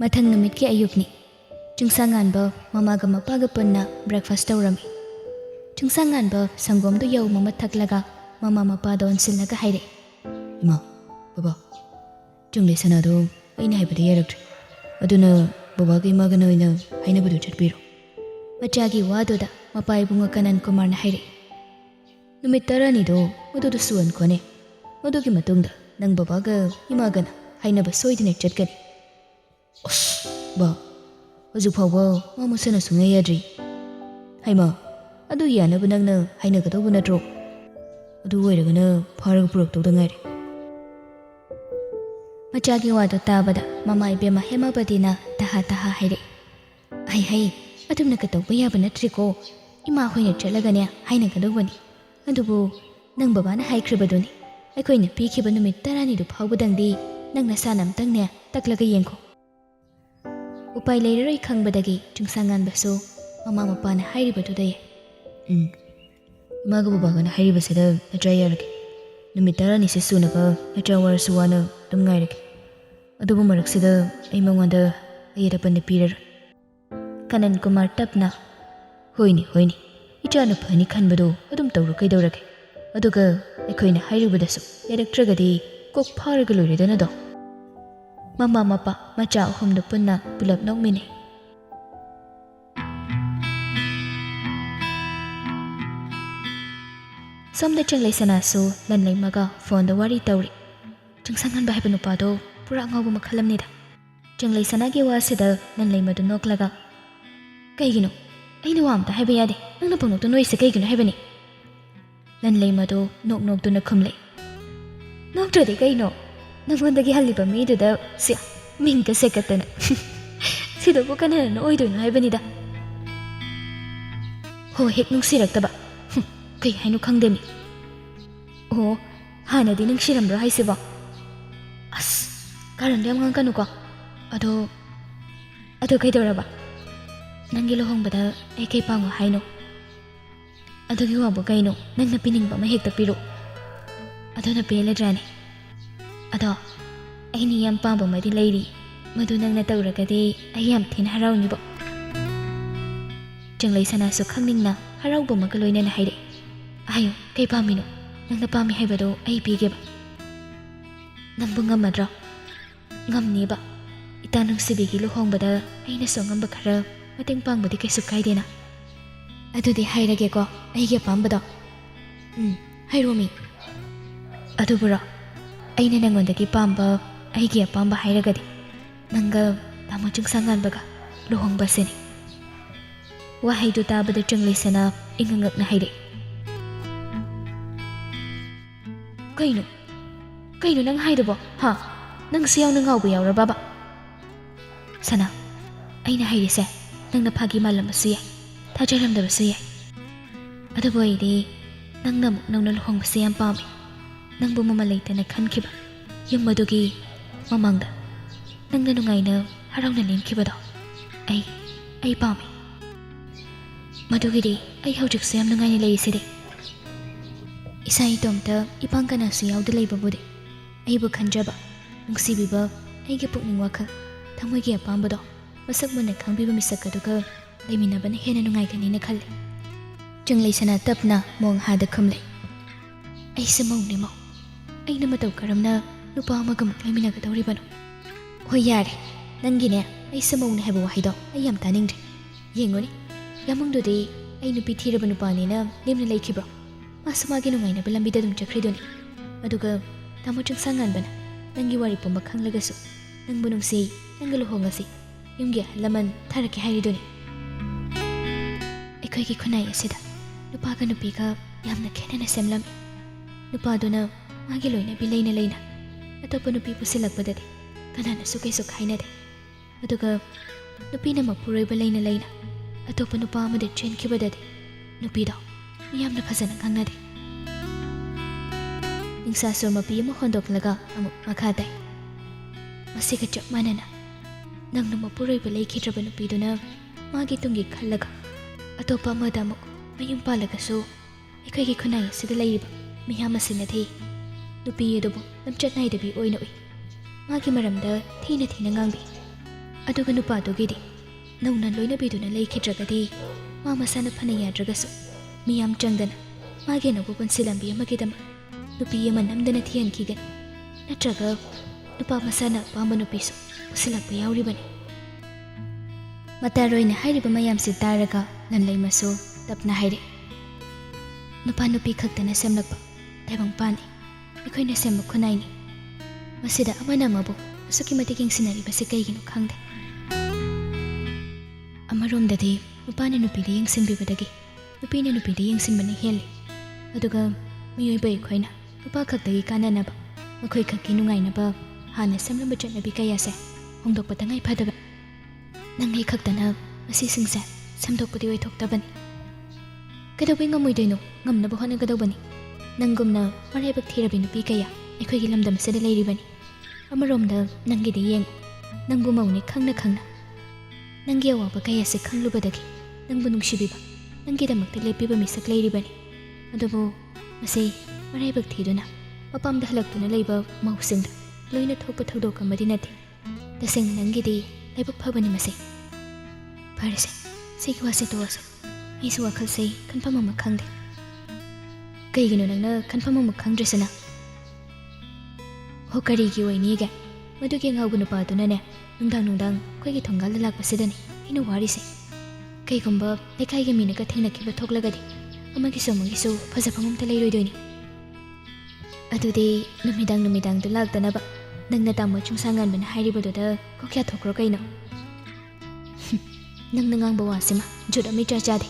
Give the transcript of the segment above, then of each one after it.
Mathang numit ki ayukni. Chungsangan ba mamaga mapaga punna breakfast tawrami. Chungsangan ba sanggom do yaw mamathaklaga mama mapada onsilnaga haire. Ima, baba. Chungle sanado aina haibada yarak. Aduna baba ki magana ina haina badu chatpiro. Machagi wadoda mapai bunga kanan kumar na haire. Numit tarani do madudu suwan kone. Madugi matungda nang babaga imagana haina ba soidine chatkani. Os, ba. Hojik fawba mama sana sungai yadri. Haima, adu yana banagna haina kadawba natro. Adu wairagana pharaga purak tawda ngaire. Machagi wado tabada mama ibema hema badina taha haire. Hai, adumna kadawba yaba natriko. Ima hoina chalaganya haina kadawbani. Adubu nang babana haikribaduni. Aikoina pikiba numit tarani du phawbadangdi nang nasanam tangne taklaga yengko. Upai leiroi khangbadagi chungsangan baso mama mapana hairibadudai. Imaga babagana hairibasida natrai yarage. Numit tarani se sunaba natra warasu wana dum ngairage. Adubu maraksida ai mangwanda ayirapan pirar. Kanan kumar tapna. Hoini. Ichana phani khanbado adum tawru kaidawrage. Aduga aikoina hairibadasu yaraktragadi kok pharaga loiredana do. Mama mapa macha ahumdu punna pulap nokmini. Somda changlai sanasu lanlai maga phone da wari tawri. Chungsangan ba haiba nupado pura ngawba makhalamnida. Changlai sanagi wasida lanlai madu noklaga. Kaigino, aina wamta haiba yade. Nangna pangnokto noise kaigino haibani. Lanlai madu nok duna khumlai. Noktradi kaino. Nangwandagi haliba miduda siya mingka sekatana. Sido po kanana na oido na haibanida. Ho hek nungsirakta ba? Kay hainu kangdemi. Oh, hana di nangsiramra haisiba. As, karandam ngang kanu ka. Ado kay dora ba? Nanggilohong bada ay kay pango haino. Ado giwabo kaino nang napining ba mahekta piro. Ado na pele drani. Ado, ay niyang pamba madi lady. Madunang natawragadi ay yam tin haraw niyo. Changlay sanaso khangning na haraw ba magaloy na haire. Ayo, kay pamino. Nang napami hay bado ay bigye ba? Nang bungam madraw. Ngam ni ba? Itanong si Bigi luhong bada ay nasong ang bakara mating pang badi kay sukay din na. Ado di hairage ko ay hiya pambado. Hay Rumi. Ado bura. Ay nanangondagi pamba ay hiya pamba hairagadi. Nangga tamo chungsangan baga luhong basini. Wahay do tabada changlay sana ingangak na haire. Kaino nang haydo bo, ha? Nang siyaw nang ngawbayaw ra baba. Sana, ay nahayri se, nang napagi malam masuyay, tajaram da masuyay. Ado boy di, nang namuk nang naluhong masuyang pami, nang bumamalita nagkankiba, yung madugi, mamangda, nang nanungay na haraw na linkiba daw, ay pami. Madugi di, ay hawjik suyam nungay nila isidi. Isa itomta ipang ka na suyaw dalay babude. Ay bukhanjaba. Nung sibiba ay gipok ning wakal. Tamoy giya pamba do. Masak mo naghang biba misak ka ka. Ay minaba na hena nungay kanina kali. Changlay sana tap na mo ang hada kumlay. Ay samaw ni mo. Ay namataw karam na lupa magamuklay minagataw riba no. Hoy yari. Nang gina ay samaw na heba wahay do. Ay yam taning din. Yengo ni. Yamang do di ay nupitira ba nupa ni na lim na lay kibro. Masumagi nungay na balambida dum chakri doni. Maduga, tamo chungsangan ba na? Nanggiwari po maghang lagaso. Nang bunong si, nanggaluho nga si. Yung giya, laman, taraki hari doni. Iko'y kikunay asida. Lupaga nupi ka, yam na kena na semlami. Lupado na, magiloy na bilay na lay na. Ato pa nupi po silag pa dati. Kana na sukay-sukay na di. Maduga, nupi na magpuroy balay na lay na. Ato pa nupa mo dit chen kiba dati. Nupi daw. Miyam na pasan ang nade. Ning sasur mapiya mo hondok laga ang maghaday. Masikat siya mana na. Nang numapuroy balay kitra ba nupido na magitunggi kalaga. Ato pa madamok mayong palaga so ikay kikunay sa dalay riba miyamasin na thi. Nupiyo dobo namchat na idabi oy na oy. Magi maramda thi na nangangbi. ꯑꯗꯨꯒ ꯅꯨꯄꯥꯗꯨꯒꯤꯗꯤ ꯅꯧꯅ ꯂꯣꯏꯅꯕꯤꯗꯨꯅ ꯂꯩꯈꯤꯗ꯭ꯔꯒꯗꯤ ꯃꯥ ꯃꯁꯥꯅ ꯐꯅ ꯌꯥꯗ꯭ꯔꯒꯁꯨ ꯃꯤꯌꯥꯝ ꯆꯪꯗꯅ ꯃꯥꯒꯤ ꯑꯅꯧꯕ ꯄꯨꯟꯁꯤ ꯂꯝꯕꯤ ꯑꯃꯒꯤꯗꯃꯛ ꯅꯨꯄꯤ ꯑꯃ ꯅꯝꯗꯅ ꯊꯤꯍꯟꯈꯤꯒꯅꯤ. ꯅꯠꯇ꯭ꯔꯒ ꯅꯨꯄꯥ ꯃꯁꯥꯅ ꯑꯄꯥꯝꯕ ꯅꯨꯄꯤꯁꯨ ꯎꯁꯤꯜꯂꯛꯄ ꯌꯥꯎꯔꯤꯕꯅꯤ. ꯃꯇꯥꯔꯣꯏꯅ ꯍꯥꯏꯔꯤꯕ ꯃꯌꯥꯝꯁꯤ ꯇꯥꯔꯒ ꯂꯟꯂꯩꯃꯁꯨ ꯇꯞꯅ ꯍꯥꯏꯔꯛꯏ. ꯅꯨꯄꯥ ꯅꯨꯄꯤ ꯈꯛꯇꯅ ꯁꯦꯝꯂꯛꯄ ꯇꯥꯏꯕꯪꯄꯥꯟꯅꯤ. ꯑꯩꯈꯣꯏꯅ ꯁꯦꯝꯕ ꯈꯨꯟꯅꯥꯏꯅꯤ. ꯃꯁꯤꯗ ꯑꯃꯅ ꯑꯃꯕꯨ ꯑꯁꯨꯛꯀꯤ ꯃꯇꯤꯛ ꯌꯦꯡꯁꯤꯟꯅꯔꯤꯕꯁꯤ ꯀꯩꯒꯤꯅꯣ ꯈꯪꯗꯦ. ꯑꯃꯔꯣꯝꯗꯗꯤ ꯅꯨꯄꯥꯅ ꯅꯨꯄꯤꯗ ꯌꯦꯡꯁꯤꯟꯕꯤꯕꯗꯒꯤ ꯅꯨꯄꯤꯅ ꯅꯨꯄꯤꯗ ꯌꯦꯡꯁꯤꯟꯕꯅ ꯍꯦꯜꯂꯤ. ꯑꯗꯨꯒ ꯃꯤꯑꯣꯏꯕ ꯑꯩꯈꯣꯏꯅ ꯅꯨꯄꯥ ꯈꯛꯇꯒꯤ ꯀꯥꯟꯅꯅꯕ, ꯃꯈꯣꯏ ꯈꯛꯀꯤ ꯅꯨꯡꯉꯥꯏꯅꯕ ꯍꯥꯟꯅ ꯁꯦꯝꯂꯝꯕ ꯆꯠꯅꯕꯤ ꯀꯌꯥꯁꯦ ꯍꯣꯡꯗꯣꯛꯄ ꯇꯉꯥꯏ ꯐꯗꯕ. ꯅꯪ ꯑꯩ ꯈꯛꯇꯅ ꯃꯁꯤꯁꯤꯡꯁꯦ ꯁꯦꯝꯗꯣꯛꯄꯗꯤ ꯑꯣꯏꯊꯣꯛꯇꯕꯅꯤ. ꯀꯩꯗꯧꯕꯩ ꯉꯝꯃꯣꯏꯗꯣꯏꯅꯣ? ꯉꯝꯅꯕ ꯍꯣꯠꯅꯒꯗꯧꯕꯅꯤ. ꯅꯪꯒꯨꯝꯅ ꯃꯔꯥꯏꯕꯛ ꯊꯤꯔꯕꯤ ꯅꯨꯄꯤ ꯀꯌꯥ ꯑꯩꯈꯣꯏꯒꯤ ꯂꯝꯗꯝ ꯑꯁꯤꯗ ꯂꯩꯔꯤꯕꯅꯤ. ꯑꯃꯔꯣꯝꯗ ꯅꯪꯒꯤꯗꯤ ꯌꯦꯡꯉꯨ. ꯅꯪꯕꯨ ꯃꯧꯅꯤ ꯈꯪꯅ ꯈꯪꯅ ꯅꯪꯒꯤ ꯑꯋꯥꯕ ꯀꯌꯥꯁꯦ ꯈꯪꯂꯨꯕꯗꯒꯤ ꯅꯪꯕꯨ ꯅꯨꯡꯁꯤꯕꯤꯕ, ꯅꯪꯒꯤꯗꯃꯛꯇ ꯂꯦꯞꯄꯤꯕ ꯃꯤꯁꯛ ꯂꯩꯔꯤꯕꯅꯤ. ꯑꯗꯨꯕꯨ ꯃꯁꯤ ꯃꯔꯥꯏꯕꯛ ꯊꯤꯗꯨꯅ ꯃꯄꯥꯝꯗ ꯍꯜꯂꯛꯇꯨꯅ ꯂꯩꯕ ꯃꯧꯁꯤꯡꯗ ꯂꯣꯏꯅ ꯊꯣꯛꯄ ꯊꯧꯗꯣꯛ ꯑꯃꯗꯤ ꯅꯠꯇꯦ. ꯇꯁꯦꯡꯅ ꯅꯪꯒꯤꯗꯤ ꯂꯥꯏꯕꯛ ꯐꯕꯅꯤ ꯃꯁꯤ. ꯐꯔꯦꯁꯦ, ꯁꯤꯒꯤ ꯋꯥꯁꯦ ꯇꯣꯛꯑꯁꯦ. ꯑꯩꯁꯨ ꯋꯥꯈꯜꯁꯦ ꯈꯟꯐꯝ ꯑꯃ ꯈꯪꯗꯦ. ꯀꯩꯒꯤꯅꯣ ꯅꯪꯅ ꯈꯟꯐꯝ ꯑꯃ ꯈꯪꯗ꯭ꯔꯤꯁꯤꯅ? ꯍꯣ, ꯀꯔꯤꯒꯤ ꯑꯣꯏꯅꯤꯒꯦ? ꯃꯗꯨꯒꯤ ꯑꯉꯥꯎꯕ ꯅꯨꯄꯥꯗꯨꯅꯅꯦ ꯅꯨꯡꯗꯥꯡ ꯑꯩꯈꯣꯏꯒꯤ ꯊꯣꯡꯒꯥꯜꯗ ꯂꯥꯛꯄꯁꯤꯗꯅꯤ ꯑꯩꯅ ꯋꯥꯔꯤꯁꯦ. ꯀꯩꯒꯨꯝꯕ ꯂꯩꯀꯥꯏꯒꯤ ꯃꯤꯅꯒ ꯊꯦꯡꯅꯈꯤꯕ ꯊꯣꯛꯂꯒꯗꯤ ꯑꯃꯒꯤꯁꯨ ꯐꯖꯐꯝ ꯑꯝꯇ ꯂꯩꯔꯣꯏꯗꯣꯏꯅꯤ. ꯑꯗꯨꯗꯤ ꯅꯨꯃꯤꯗꯥꯡꯗꯨ ꯂꯥꯛꯇꯅꯕ ꯅꯪꯅ ꯇꯥꯃꯣ ꯆꯨꯡꯁꯥꯉꯥꯟꯕꯅ ꯍꯥꯏꯔꯤꯕꯗꯨꯗ ꯀꯣꯛ ꯌꯥꯊꯣꯛꯈ꯭ꯔꯣ ꯀꯩꯅꯣ. ꯅꯪꯅ ꯉꯥꯡꯕ ꯋꯥꯁꯤꯃ ꯖꯨꯠ ꯑꯃ ꯏꯆꯥ ꯆꯥꯗꯦ.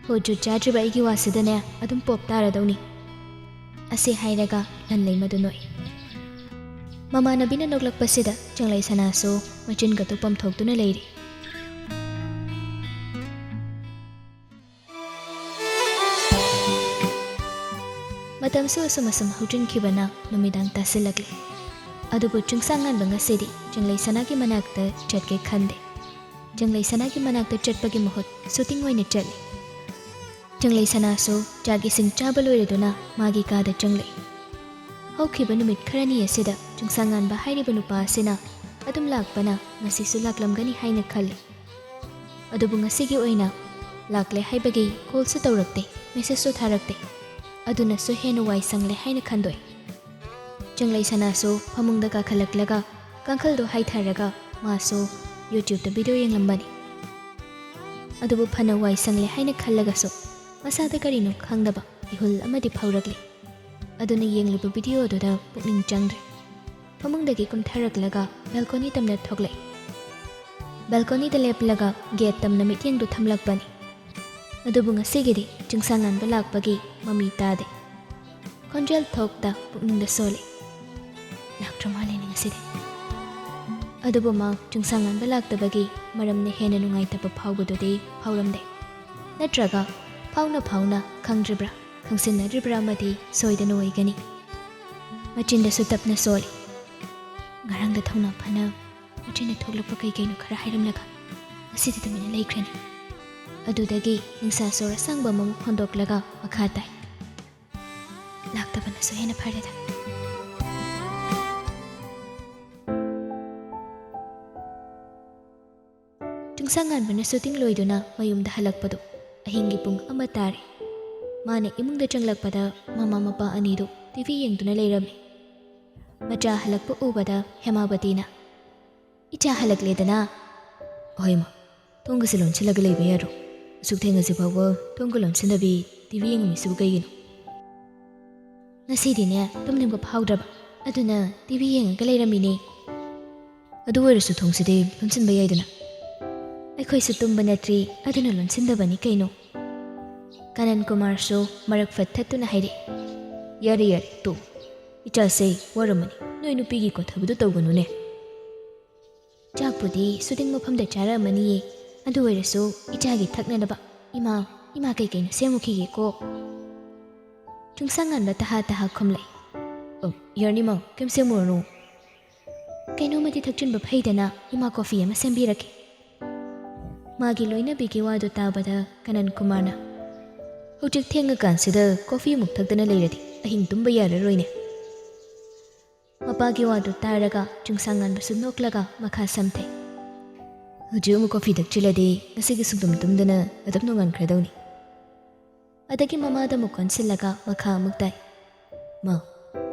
ꯍꯣ, ꯖꯨꯠ ꯆꯥꯗ꯭ꯔꯤꯕ ꯑꯩꯒꯤ ꯋꯥꯁꯤꯗꯅꯦ ꯑꯗꯨꯝ ꯄꯣꯞ ꯇꯥꯔꯗꯧꯅꯤ. ꯑꯁꯤ ꯍꯥꯏꯔꯒ ꯂꯟꯂꯩꯃꯗꯨ ꯅꯣꯛꯏ. ꯃꯃꯥꯟꯅꯕꯤꯅ ꯅꯣꯛꯂꯛꯄꯁꯤꯗ ꯆꯪꯂꯩ ꯁꯅꯥꯁꯨ ꯃꯆꯤꯟꯒꯗꯨ ꯄꯝꯊꯣꯛꯇꯨꯅ ꯂꯩꯔꯤ. ꯃꯇꯝꯁꯨ ꯑꯁꯨꯝ ꯍꯧꯖꯤꯟꯈꯤꯕꯅ ꯅꯨꯃꯤꯗꯥꯡ ꯇꯥꯁꯤꯜꯂꯛꯂꯦ. ꯑꯗꯨꯕꯨ ꯆꯨꯡꯁꯥꯉꯥꯟꯕ ꯉꯁꯤꯗꯤ ꯆꯪꯂꯩ ꯁꯅꯥꯒꯤ ꯃꯅꯥꯛꯇ ꯆꯠꯀꯦ ꯈꯟꯗꯦ. ꯆꯪꯂꯩ ꯁꯅꯥꯒꯤ ꯃꯅꯥꯛꯇ ꯆꯠꯄꯒꯤ ꯃꯍꯨꯠ ꯁꯨꯇꯤꯡ ꯑꯣꯏꯅ ꯆꯠꯂꯤ. ꯆꯪꯂꯩ ꯁꯅꯥꯁꯨ ꯆꯥꯛ ꯏꯁꯤꯡ ꯆꯥꯕ ꯂꯣꯏꯔꯗꯨꯅ ꯃꯥꯒꯤ ꯀꯥꯗ ꯆꯪꯂꯛꯏ. ꯍꯧꯈꯤꯕ ꯅꯨꯃꯤꯠ ꯈꯔꯅꯤ ꯑꯁꯤꯗ ꯆꯨꯡꯁꯥꯉꯥꯟꯕ ꯍꯥꯏꯔꯤꯕ ꯅꯨꯄꯥ ꯑꯁꯤꯅ ꯑꯗꯨꯝ ꯂꯥꯛꯄꯅ ꯉꯁꯤꯁꯨ ꯂꯥꯛꯂꯝꯒꯅꯤ ꯍꯥꯏꯅ ꯈꯜꯂꯤ. ꯑꯗꯨꯕꯨ ꯉꯁꯤꯒꯤ ꯑꯣꯏꯅ ꯂꯥꯛꯂꯦ ꯍꯥꯏꯕꯒꯤ ꯀꯣꯜꯁꯨ ꯇꯧꯔꯛꯇꯦ, ꯃꯦꯁꯦꯖꯁꯨ ꯊꯥꯔꯛꯇꯦ. ꯑꯗꯨꯅꯁꯨ ꯍꯦꯟꯅ ꯋꯥꯏ ꯁꯪꯂꯦ ꯍꯥꯏꯅ ꯈꯟꯗꯣꯛꯏ. ꯆꯪꯂꯩ ꯁꯅꯥꯁꯨ ꯐꯃꯨꯡꯗ ꯀꯥꯈꯠꯂꯛꯂꯒ ꯀꯥꯡꯈꯜꯗꯣ ꯍꯥꯏꯊꯔꯒ ꯃꯥꯁꯨ ꯌꯨꯇ꯭ꯌꯨꯕꯇ ꯚꯤꯗꯤꯑꯣ ꯌꯦꯡꯂꯝꯕꯅꯤ. ꯑꯗꯨꯕꯨ ꯐꯅ ꯋꯥꯏ ꯁꯪꯂꯦ ꯍꯥꯏꯅ ꯈꯜꯂꯒꯁꯨ ꯃꯁꯥꯗ ꯀꯔꯤꯅꯣ ꯈꯪꯗꯕ ꯏꯍꯨꯜ ꯑꯃꯗꯤ ꯐꯥꯎꯔꯛꯂꯤ. ꯑꯗꯨꯅ ꯌꯦꯡꯂꯤꯕ ꯚꯤꯗꯤꯑꯣꯗꯨꯗ ꯄꯨꯛꯅꯤꯡ ꯆꯪꯗ꯭ꯔꯦ. ꯐꯃꯨꯡꯗꯒꯤ ꯀꯨꯝꯊꯔꯛꯂꯒ ꯕꯦꯜꯀꯣꯅꯤ ꯇꯝꯅ ꯊꯣꯛꯂꯛꯏ. ꯕꯦꯜꯀꯣꯅꯤꯗ ꯂꯦꯞꯂꯒ ꯒꯦꯠ ꯇꯝꯅ ꯃꯤꯠꯌꯦꯡꯗꯨ ꯊꯝꯂꯛꯄꯅꯤ. ꯑꯗꯨꯕꯨ ꯉꯁꯤꯒꯤꯗꯤ ꯆꯨꯡꯁꯥꯉꯥꯟꯕ ꯂꯥꯛꯄꯒꯤ ꯃꯃꯤ ꯇꯥꯗꯦ. ꯈꯣꯟꯖꯦꯜ ꯊꯣꯛꯇ ꯄꯨꯛꯅꯤꯡꯗ ꯁꯣꯜꯂꯤ. ꯂꯥꯛꯇ꯭ꯔ ꯃꯥꯜꯂꯦꯅꯦ ꯉꯁꯤꯗꯤ. ꯑꯗꯨꯕꯨ ꯃꯥ ꯆꯨꯡꯁꯥꯉꯥꯟꯕ ꯂꯥꯛꯇꯕꯒꯤ ꯃꯔꯝꯅ ꯍꯦꯟꯅ ꯅꯨꯡꯉꯥꯏꯇꯕ ꯐꯥꯎꯕꯗꯨꯗꯤ ꯐꯥꯎꯔꯝꯗꯦ. ꯅꯠꯇ꯭ꯔꯒ ꯐꯥꯎꯅ ꯈꯪꯗ꯭ꯔꯤꯕ꯭ꯔꯥ ꯈꯪꯁꯤꯟꯅꯗ꯭ꯔꯤꯕ꯭ꯔꯥ ꯑꯃꯗꯤ ꯁꯣꯏꯗꯅ ꯑꯣꯏꯒꯅꯤ. ꯃꯆꯤꯟꯗꯁꯨ ꯇꯞꯅ ꯁꯣꯜꯂꯤ. ꯉꯔꯥꯡꯗ ꯊꯧꯅꯥ ꯐꯅ ꯃꯆꯤꯟꯗ ꯊꯣꯛꯂꯛꯄ ꯀꯩꯅꯣ ꯈꯔ ꯍꯥꯏꯔꯝꯂꯒ ꯉꯁꯤꯗꯤ ꯇꯨꯃꯤꯟꯅ ꯂꯩꯈ꯭ꯔꯦꯅꯤ. ꯑꯗꯨꯗꯒꯤ ꯅꯤꯡꯁꯥ ꯁꯣꯔ ꯑꯁꯥꯡꯕ ꯑꯃꯃꯨꯛ ꯍꯣꯟꯗꯣꯛꯂꯒ ꯃꯈꯥ ꯇꯥꯏ. ꯂꯥꯛꯇꯕꯅꯁꯨ ꯍꯦꯟꯅ ꯐꯔꯦꯗ. ꯆꯨꯡꯁꯥꯉꯥꯟꯕꯅ ꯁꯨꯇꯤꯡ ꯂꯣꯏꯗꯨꯅ ꯃꯌꯨꯝꯗ ꯍꯜꯂꯛꯄꯗꯨ ꯑꯍꯤꯡꯒꯤ ꯄꯨꯡ 1 ꯇꯥꯔꯦ. ꯃꯥꯅ ꯏꯃꯨꯡꯗ ꯆꯪꯂꯛꯄꯗ ꯃꯃꯥ ꯃꯄꯥ ꯑꯅꯤꯗꯨ ꯇꯤꯚꯤ ꯌꯦꯡꯗꯨꯅ ꯂꯩꯔꯝꯃꯤ. ꯃꯆꯥ ꯍꯜꯂꯛꯄ ꯎꯕꯗ ꯍꯦꯃꯥꯕꯇꯤꯅ, "ꯏꯆꯥ ꯍꯜꯂꯛꯂꯦꯗꯅ." "ꯑꯍꯣꯏ ꯃꯥ, ꯊꯣꯡꯒꯁꯦ ꯂꯣꯟꯁꯤꯜꯂꯒ ꯂꯩꯕ ꯌꯥꯔꯣ? ꯑꯁꯨꯛ ꯊꯦꯡꯉꯁꯤ ꯐꯥꯎꯕ ꯊꯣꯡꯒ ꯂꯣꯟꯁꯤꯟꯗꯕꯤ ꯇꯤꯚꯤ ꯌꯦꯡꯉꯝꯃꯤꯁꯤꯕꯨ ꯀꯩꯒꯤꯅꯣ?" "ꯉꯁꯤꯗꯤꯅꯦ ꯇꯨꯝꯅꯤꯡꯕ ꯐꯥꯎꯗ꯭ꯔꯕ, ꯑꯗꯨꯅ ꯇꯤꯚꯤ ꯌꯦꯡꯉꯒ ꯂꯩꯔꯝꯃꯤꯅꯦ." "ꯑꯗꯨ ꯑꯣꯏꯔꯁꯨ ꯊꯣꯡꯁꯤꯗꯤ ꯂꯣꯟꯁꯤꯟꯕ ꯌꯥꯏꯗꯅ." "ꯑꯩꯈꯣꯏꯁꯨ ꯇꯨꯝꯕ ꯅꯠꯇ꯭ꯔꯤ, ꯑꯗꯨꯅ ꯂꯣꯟꯁꯤꯟꯗꯕꯅꯤ ꯀꯩꯅꯣ." ꯀꯥꯅꯟ ꯀꯨꯃꯥꯔꯁꯨ ꯃꯔꯛ ꯐꯠꯊꯠꯇꯨꯅ ꯍꯥꯏꯔꯛꯏ. "ꯌꯥꯔꯦ ꯇꯣ. ꯏꯆꯥꯁꯦ ꯋꯥꯔꯝꯃꯅꯤ. ꯅꯣꯏ ꯅꯨꯄꯤꯒꯤ ꯀꯣꯊꯕꯗꯨ ꯇꯧꯒꯅꯨꯅꯦ." "ꯆꯥꯛꯄꯨꯗꯤ ꯁꯨꯇꯤꯡ ꯃꯐꯝꯗ ꯆꯥꯔꯛꯑꯃꯅꯤꯌꯦ. ꯑꯗꯨ ꯑꯣꯏꯔꯁꯨ ꯏꯆꯥꯒꯤ ꯊꯛꯅꯅꯕ ꯏꯃꯥ ꯀꯩꯀꯩꯅꯣ ꯁꯦꯝꯃꯨꯈꯤꯒꯦꯀꯣ." ꯆꯨꯡꯁꯥꯉꯥꯟꯕ ꯇꯍꯥ ꯈꯨꯝꯂꯛꯏ. "ꯌꯥꯔꯅꯤ ꯃꯥ, ꯀꯩꯝ ꯁꯦꯝꯃꯨꯔꯅꯨ." "ꯀꯩꯅꯣꯃꯗꯤ ꯊꯛꯆꯤꯟꯕ ꯐꯩꯗꯅ, ꯏꯃꯥ ꯀꯣꯐꯤ ꯑꯃ ꯁꯦꯝꯕꯤꯔꯛꯀꯦ." ꯃꯥꯒꯤ ꯂꯣꯏꯅꯕꯤꯒꯤ ꯋꯥꯗꯨ ꯇꯥꯕꯗ ꯀꯥꯅꯟ ꯀꯨꯃꯥꯔꯅ, "ꯍꯧꯖꯤꯛ ꯊꯦꯡꯉꯀꯥꯟꯁꯤꯗ ꯀꯣꯐꯤ ꯑꯃꯨꯛ ꯊꯛꯇꯅ ꯂꯩꯔꯗꯤ ꯑꯍꯤꯡ ꯇꯨꯝꯕ ꯌꯥꯔꯔꯣꯏꯅꯦ." ꯃꯄꯥꯒꯤ ꯋꯥꯗꯨ ꯇꯥꯔꯒ ꯆꯨꯡꯁꯥꯉꯥꯟꯕꯁꯨ ꯅꯣꯛꯂꯒ ꯃꯈꯥ ꯁꯝꯊꯩ. Hujung mu coffee dak chiladi ngasigi sugdum tumdana adap no ngan khradawni. Adagi mama da mu konsillaga makha muktai. Ma,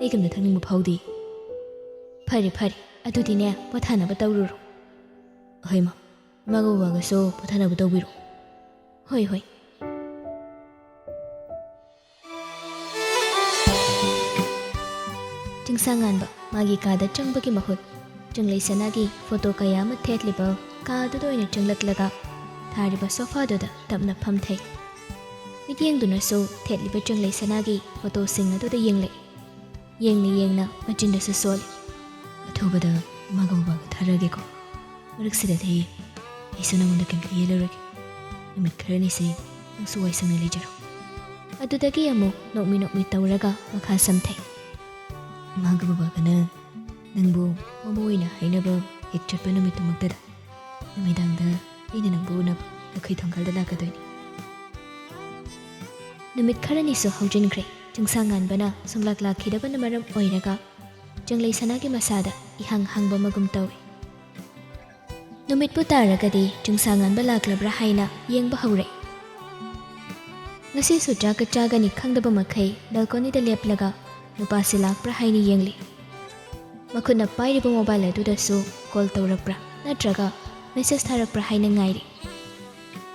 eigam da thangning mu phawdi. Phari adudine pothana ba tawruro. Hoi ma, maga waga so pothana ba tawbiro. Hoi. Jingsangan ba magi kada changbagi mahut. Jinglei sanagi photo kaya ma thetliba kaadu doina jinglaklaga thariba sofa doda tapna phamthei. Mityeng duna so thetliba jinglei sanagi photo singa doda yenglei. Yengna machinda sa sol. Athubada magawa tharage ko. Maraksida thei isana munda kemli yelarage. Namit kharani se ang suwai sangna lejaro. Adudagi amu nokmi tawraga makha samthei. Magawa kana nangbu mamoina hainaba hek chatpa namitumaktada. Namidangda aina nangbu unab nakhoi thongkalda lakadoini. Numit kharani so haujinkre jingsangan bana sumlaklakidabana maram oiraga jinglei sanagi masada ihang hangba magum tawi. Numit pu taragadi jingsangan ba laklabra haina yengba haure. Ngasi su chagani khangdaba makhai balcony da leplaga nupasi lakpra haini yengli. Makuna pairiba mobile adudasu call tawrakpra natraga message tharakpra haina ngairi.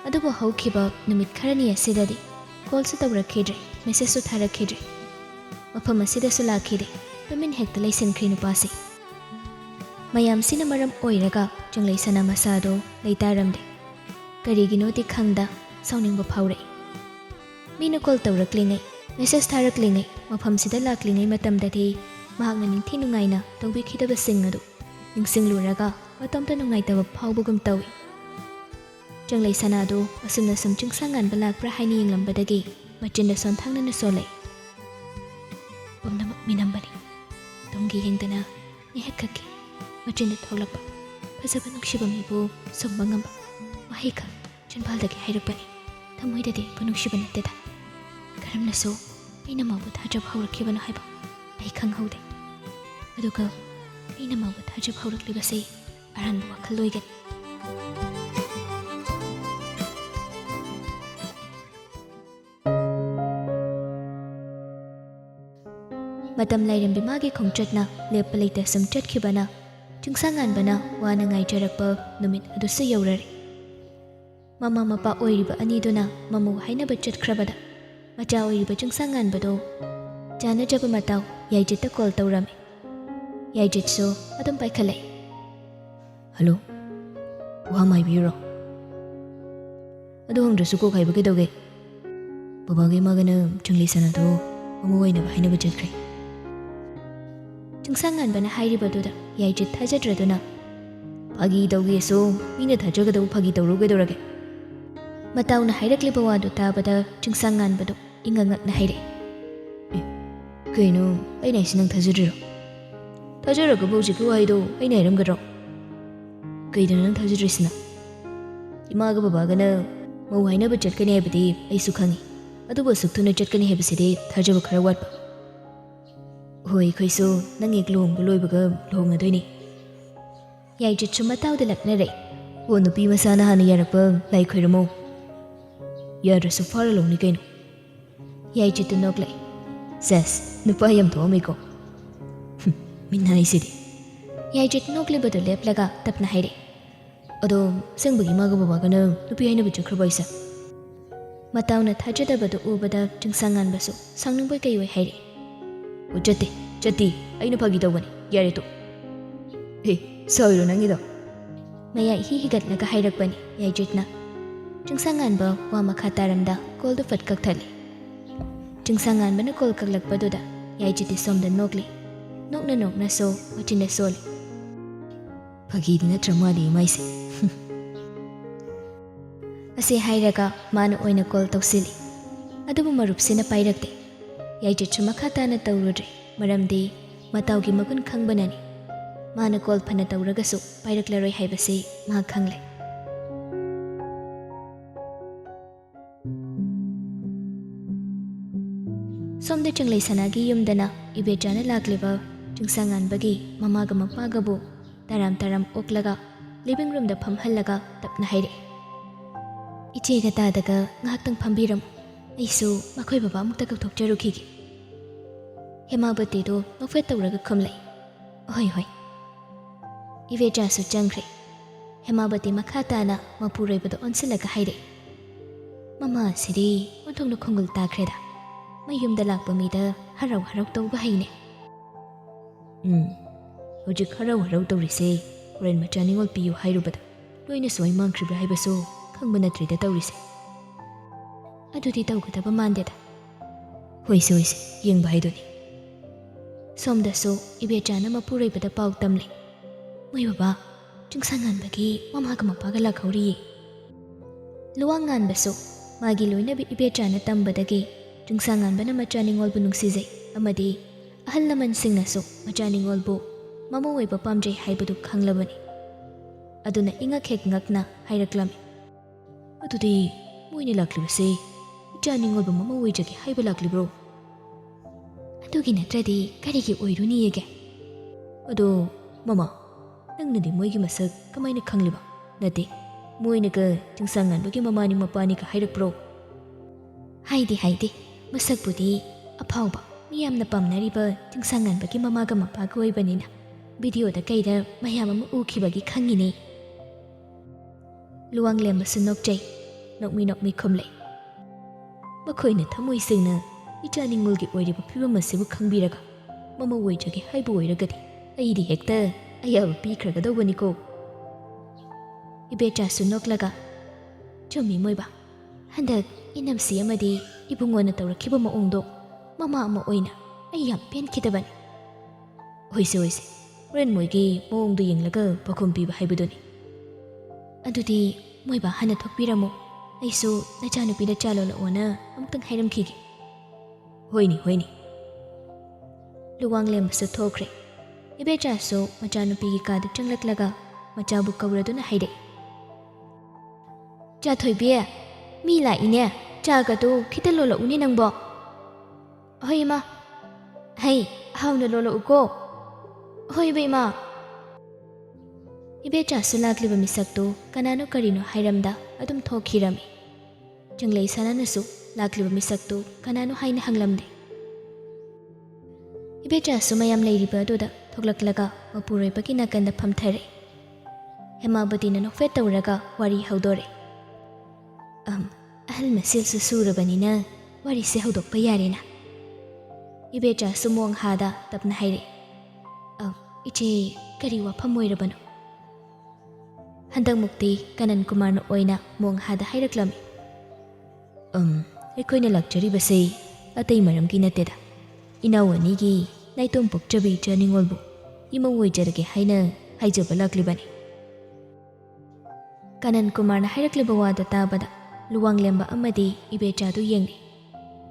Adubu haukiba numit kharani asidadi call su tawrakhidre message su tharakhidre. Mafam asidasu lakhide tumin hekta laisinkhri nupasi. Mayam sina maram oiraga jinglei sana masado leitaramde. Karigino di khangda sauningba phawre. Mina call tawraklingai message tharaklingai mafam sida laklingai matamdadi mahakna ningthi nungaina tawbikhidaba sing adu ningsingluraga matamta nungaitaba phawbugum tawi. Jinglei sanado asumna sum jingsangan balakpra haini yenglambadagi machinda sonthangna na solai. Pumnamak minambani tonggi hingdana nihekkaki machinda tholakpa phasaba nukshiba mibu somba ngamba mahika chinbaldagi hairakpani thamoidadi punukshibा natteda karamna so aina mabu thajab hawrakhibana haiba ai khanghaude aduga aina mabu thajab hawraklibase aranba wakhal loigan. Matam lairambi magi khongchatna lepa leita sum chatkhibana jingsangan bana wana ngaijarakpa numit adusu yaurari. Mama mapa oiriba aniduna mamu hainaba chatkrabada macha oiriba jingsangan bado jana jaba matau yaijita call tawrame. Yaijit so adum paikhalai. Hello, wa mai biro. Adu hongdrasu ko khaiba kedauge. Babage magana jinglei sanado mamu oinaba hainaba chatkre. Jingsangan bana hairibaduda yaijit thajadraduna phagi tawge so mina thajagadabu phagi tawrugedorage. Matawna hairakliba wadu tabada jingsangan badu ingangakna haire. Kaino aina isinang thajadriro. Thajaraga bawjiki waido aina iramgadro. Kaidana nang thajadrisina. Imaga babagana mau hainaba chatkani haibadi aisu khangi. Adubu suktuna chatkani haibaside thajaba khara watpa. Hoi khaiso nang ek lohongba loibaga lohongadoini. Yaijitsu matawda laknare. Wo nupi masana hana yarakpa lai khoiramo. Yadrasu fara longni kaino. Yaijittu noklai. Ses, nupa yam thomiko. Minna isidi. Yaijit noklibadu leplaga tapna haire. Ado sengbagi maga babagana nupi haina bichukraba isa. Matawna thajadabadu ubada jingsangan basu sangningboy kayoi haire. Chatti, aina phagi tawbani yare to. He, soiro nangido. Maya hihigatlaga hairakbani yaijitna. Jingsangan ba wa makha taramda call du fat kakthali. Jingsangan bana call kaklakpaduda yaijiti somda nokli. Nokna so machinda soli. Phagi dina tramali maise. Ase hairaga mana oina call tawsili. Adubu marupsina pairakte. Yaijitsu makha tana tawrudre maramdi matawgi magun khangbanani. Mana call phana tawragasu pairaklaroi haibase ma khangle. Somda jinglei sanagi yumdana ibejana lakliba jingsangan bagi mamaga mapagabu taram oklaga ꯂꯤꯕꯤꯡ ꯔꯨꯝꯗ ꯐꯝꯍꯜꯂꯒ ꯇꯞꯅ ꯍꯥꯏꯔꯛꯏ, ꯏꯆꯦꯒ ꯇꯥꯗꯒ ꯉꯥꯏꯍꯥꯛꯇꯪ ꯐꯝꯕꯤꯔꯝꯃꯨ, ꯑꯩꯁꯨ ꯃꯈꯣꯏ ꯕꯕꯥ ꯑꯃꯨꯛꯇ ꯀꯧꯊꯣꯛꯆꯔꯨꯈꯤꯒꯦ꯫ ꯍꯦꯃꯥꯕꯇꯤꯗꯣ ꯅꯣꯛꯐꯦꯠ ꯇꯧꯔꯒ ꯈꯨꯝꯂꯛꯏ, ꯍꯣꯏ ꯍꯣꯏ꯫ ꯏꯕꯦꯆꯥꯁꯨ ꯆꯪꯈ꯭ꯔꯦ꯫ ꯍꯦꯃꯥꯕꯇꯤ ꯃꯈꯥ ꯇꯥꯅ ꯃꯄꯨꯔꯣꯏꯕꯗ ꯑꯣꯟꯁꯤꯜꯂꯒ ꯍꯥꯏꯔꯛꯏ, ꯃꯃꯥ ꯑꯁꯤꯗꯤ ꯑꯣꯟꯊꯣꯛꯅ ꯈꯣꯡꯒꯨꯜ ꯇꯥꯈ꯭ꯔꯦꯗ, ꯃꯌꯨꯝꯗ ꯂꯥꯛꯄ ꯃꯤꯗ ꯍꯔꯥꯎ ꯍꯔꯥꯎ ꯇꯧꯕ ꯍꯩꯅꯦ꯫ ꯍꯧꯖꯤꯛ ꯍꯔꯥꯎ ꯍꯔꯥꯎ ꯇꯧꯔꯤꯁꯦ ꯍꯣꯔꯦꯟ ꯃꯆꯥ ꯅꯤꯡꯉꯣꯜ ꯄꯤꯌꯨ ꯍꯥꯏꯔꯨꯕꯗ ꯂꯣꯏꯅ ꯁꯣꯏ ꯃꯥꯡꯈ꯭ꯔꯤꯕ꯭ꯔꯥ ꯍꯥꯏꯕꯁꯨ ꯈꯪꯕ ꯅꯠꯇ꯭ꯔꯤꯗ ꯇꯧꯔꯤꯁꯦ꯫ ꯑꯗꯨꯗꯤ ꯇꯧꯒꯗꯕ ꯃꯥꯟꯗꯦꯗ꯫ ꯍꯣꯏꯁꯦ ꯍꯣꯏꯁꯦ, ꯌꯦꯡꯕ ꯍꯥꯏꯗꯨꯅꯤ꯫ ꯁꯣꯝꯗꯁꯨ ꯏꯕꯦꯆꯥꯅ ꯃꯄꯨꯔꯣꯏꯕꯗ ꯄꯥꯎ ꯇꯝꯂꯤ, ꯃꯣꯏ ꯕꯕꯥ ꯆꯤꯡꯁꯥꯡ ꯉꯥꯟꯕꯒꯤ ꯃꯃꯥꯒ ꯃꯄꯥꯒ ꯂꯥꯛꯍꯧꯔꯤꯌꯦ꯫ ꯂꯨꯋꯥꯡ ꯉꯥꯟꯕꯁꯨ ꯃꯥꯒꯤ ꯂꯣꯏꯅꯕꯤ ꯏꯕꯦꯆꯥꯅ ꯇꯝꯕꯗꯒꯤ ꯆꯤꯡꯁꯥꯡ ꯉꯥꯟꯕꯅ ꯃꯆꯥ ꯅꯤꯡꯉꯣꯜꯕꯨ ꯅꯨꯡꯁꯤꯖꯩ ꯑꯃꯗꯤ ꯑꯍꯜ ꯂꯃꯟꯁꯤꯡꯅꯁꯨ ꯃꯆꯥ ꯅꯤꯡꯉꯣꯜꯕꯨ ꯃꯃꯧ ꯑꯣꯏꯕ ꯄꯥꯝꯖꯩ ꯍꯥꯏꯕꯗꯨ ꯈꯪꯂꯕꯅꯤ꯫ ꯑꯗꯨꯅ ꯏꯉꯛ ꯍꯦꯛ ꯉꯛꯅ ꯍꯥꯏꯔꯛꯂꯝꯃꯤ, ꯑꯗꯨꯗꯤ ꯃꯣꯏꯅ ꯂꯥꯛꯂꯤꯕꯁꯦ ꯏꯆꯥ ꯅꯤꯡꯉꯣꯜꯕꯨ ꯃꯃꯧ ꯑꯣꯏꯖꯒꯦ ꯍꯥꯏꯕ ꯂꯥꯛꯂꯤꯕ꯭ꯔꯣ? ꯑꯗꯨꯒꯤ ꯅꯠꯇ꯭ꯔꯗꯤ ꯀꯔꯤꯒꯤ ꯑꯣꯏꯔꯨꯅꯤꯌꯦꯒꯦ? ꯑꯗꯣ ꯃꯃꯥ, ꯅꯪꯅꯗꯤ ꯃꯣꯏꯒꯤ ꯃꯁꯛ ꯀꯃꯥꯏꯅ ꯈꯪꯂꯤꯕ? ꯅꯠꯇꯦ, ꯃꯣꯏꯅꯒ ꯆꯤꯡꯁꯥꯡ ꯉꯥꯟꯕꯒꯤ ꯃꯃꯥꯅꯤ ꯃꯄꯥꯅꯤꯒ ꯍꯥꯏꯔꯛꯄ꯭ꯔꯣ? ꯍꯥꯏꯗꯦ, ꯃꯁꯛꯄꯨꯗꯤ ꯑꯐꯥꯎꯕ ꯃꯤꯌꯥꯝꯅ ꯄꯥꯝꯅꯔꯤꯕ ꯆꯤꯡꯁꯥꯡ ꯉꯥꯟꯕꯒꯤ ꯃꯃꯥꯒ ꯃꯄꯥꯒ ꯑꯣꯏꯕꯅꯤꯅ ꯚꯤꯗꯤꯑꯣꯗ ꯀꯩꯗ ꯃꯌꯥꯝ ꯑꯃ ꯎꯈꯤꯕꯒꯤ ꯈꯪꯉꯤꯅꯦ꯫ ꯂꯨꯋꯥꯡ ꯂꯦꯝꯕꯁꯨ ꯅꯣꯛꯆꯩ, ꯅꯣꯛꯃꯤ ꯈꯨꯝꯂꯩ, ꯃꯈꯣꯏꯅ ꯊꯃꯣꯏ ꯁꯦꯡꯅ ꯏꯆꯥ ꯅꯤꯡꯉꯣꯜꯒꯤ ꯑꯣꯏꯔꯤꯕ ꯐꯤꯕꯝ ꯑꯁꯤꯕꯨ ꯈꯪꯕꯤꯔꯒ ꯃꯃꯧ ꯑꯣꯏꯖꯒꯦ ꯍꯥꯏꯕ ꯑꯣꯏꯔꯒꯗꯤ ꯑꯩꯗꯤ ꯍꯦꯛꯇ ꯑꯌꯥꯕ ꯄꯤꯈ꯭ꯔꯒꯗꯧꯕꯅꯤꯀꯣ꯫ ꯏꯕꯦꯆꯥꯁꯨ ꯅꯣꯛꯂꯒ, ꯆꯨꯝꯃꯤ ꯃꯣꯏꯕ, ꯍꯟꯗꯛ ꯏꯅꯝꯁꯤ ꯑꯃꯗꯤ ꯏꯕꯨꯡꯉꯣꯅ ꯇꯧꯔꯛꯈꯤꯕ ꯃꯑꯣꯡꯗꯣ ꯃꯃꯥ ꯑꯃ ꯑꯣꯏꯅ ꯑꯩ ꯌꯥꯝ ꯄꯦꯟꯈꯤꯗꯕꯅꯤ꯫ ꯍꯣꯏꯁꯦ, ꯍꯣꯔꯦꯟ ꯃꯣꯏꯒꯤ ꯃꯑꯣꯡꯗꯣ ꯌꯦꯡꯂꯒ ꯄꯥꯎꯈꯨꯝ ꯄꯤꯕ ꯍꯥꯏꯕꯗꯨꯅꯤ꯫ ꯑꯗꯨꯗꯤ ꯃꯣꯏꯕ ꯍꯥꯟꯅ ꯊꯣꯛꯄꯤꯔꯝꯃꯨ, ꯑꯩꯁꯨ ꯅꯆꯥꯅꯨꯄꯤꯗ ꯆꯥ ꯂꯣꯜꯂꯛꯑꯣꯅ ꯑꯃꯨꯛꯇꯪ ꯍꯥꯏꯔꯝꯈꯤꯒꯦ꯫ ꯍꯣꯏꯅꯦ꯫ ꯂꯨꯋꯥꯡ ꯂꯦꯝꯕꯁꯨ ꯊꯣꯛꯈ꯭ꯔꯦ꯫ ꯏꯕꯦꯆꯥꯁꯨ ꯃꯆꯥꯅꯨꯄꯤꯒꯤ ꯀꯥꯗ ꯆꯪꯂꯛꯂꯒ ꯃꯆꯥꯕꯨ ꯀꯧꯔꯗꯨꯅ ꯍꯥꯏꯔꯛꯏ, ꯆꯥꯊꯣꯏꯕꯤ, ꯃꯤ ꯂꯥꯛꯏꯅꯦ, ꯆꯥꯒꯗꯣ ꯈꯤꯇ ꯂꯣꯜꯂꯛꯎꯅꯦ ꯅꯪꯕꯣ꯫ ꯍꯣꯏ ꯏꯃꯥ꯫ ꯍꯩ ꯍꯥꯎꯅ ꯂꯣꯜꯂꯛꯎꯀꯣ꯫ ꯍꯣꯏ ꯏꯃꯥ꯫ ꯏꯕꯦꯆꯥꯁꯨ ꯂꯥꯛꯂꯤꯕ ꯃꯤꯁꯛꯇꯨ ꯀꯅꯥꯅꯣ ꯀꯔꯤꯅꯣ ꯍꯥꯏꯔꯝꯗ ꯑꯗꯨꯝ ꯊꯣꯛꯈꯤꯔꯝꯃꯤ꯫ ꯆꯪꯂꯩ ꯁꯅꯥꯅꯁꯨ ꯂꯥꯛꯂꯤꯕ ꯃꯤꯁꯛꯇꯨ ꯀꯅꯥꯅꯣ ꯍꯥꯏꯅ ꯍꯪꯂꯝꯗꯦ꯫ ꯏꯕꯦꯆꯥꯁꯨ ꯃꯌꯥꯝ ꯂꯩꯔꯤꯕ ꯑꯗꯨꯗ ꯊꯣꯛꯂꯛꯂꯒ ꯃꯄꯨꯔꯣꯏꯕꯒꯤ ꯅꯥꯀꯟꯗ ꯐꯝꯊꯔꯦ꯫ ꯍꯦꯃꯥꯕꯇꯤꯅ ꯅꯣꯛꯐꯦꯠ ꯇꯧꯔꯒ ꯋꯥꯔꯤ ꯍꯧꯗꯣꯔꯦ, ꯑꯍꯜ ꯃꯁꯦꯜꯁꯨ ꯁꯨꯔꯕꯅꯤꯅ ꯋꯥꯔꯤꯁꯦ ꯍꯧꯗꯣꯛꯄ ꯌꯥꯔꯦꯅ꯫ ꯏꯕꯦꯆꯥꯁꯨ ꯃꯣꯡꯍꯥꯗ ꯇꯞꯅ ꯍꯥꯏꯔꯛꯏ, ꯏꯆꯦ ꯀꯔꯤ ꯋꯥꯐꯝ ꯑꯣꯏꯔꯕꯅꯣ? ꯍꯟꯗꯛꯃꯨꯛꯇꯤ ꯀꯅꯟ ꯀꯨꯃꯥꯔꯅ ꯑꯣꯏꯅ ꯃꯣꯡꯍꯥꯗ ꯍꯥꯏꯔꯛꯂꯝꯃꯤ, ꯑꯩꯈꯣꯏꯅ ꯂꯥꯛꯆꯔꯤꯕꯁꯦ ꯑꯇꯩ ꯃꯔꯝꯒꯤ ꯅꯠꯇꯦꯗ, ꯏꯅꯥꯎ ꯑꯅꯤꯒꯤ ꯅꯥꯏꯇꯣꯝ ꯄꯣꯛꯆꯕ ꯏꯆꯥ ꯅꯤꯡꯉꯣꯜꯕꯨ ꯏꯃꯧ ꯑꯣꯏꯖꯔꯒꯦ ꯍꯥꯏꯅ ꯍꯥꯏꯖꯕ ꯂꯥꯛꯂꯤꯕꯅꯤ꯫ ꯀꯅꯟ ꯀꯨꯃꯥꯔꯅ ꯍꯥꯏꯔꯛꯂꯤꯕ ꯋꯥꯗꯨ ꯇꯥꯕꯗ ꯂꯨꯋꯥꯡ ꯂꯦꯝꯕ ꯑꯃꯗꯤ ꯏꯕꯦꯆꯥꯗꯨ ꯌꯦꯡꯂꯤ꯫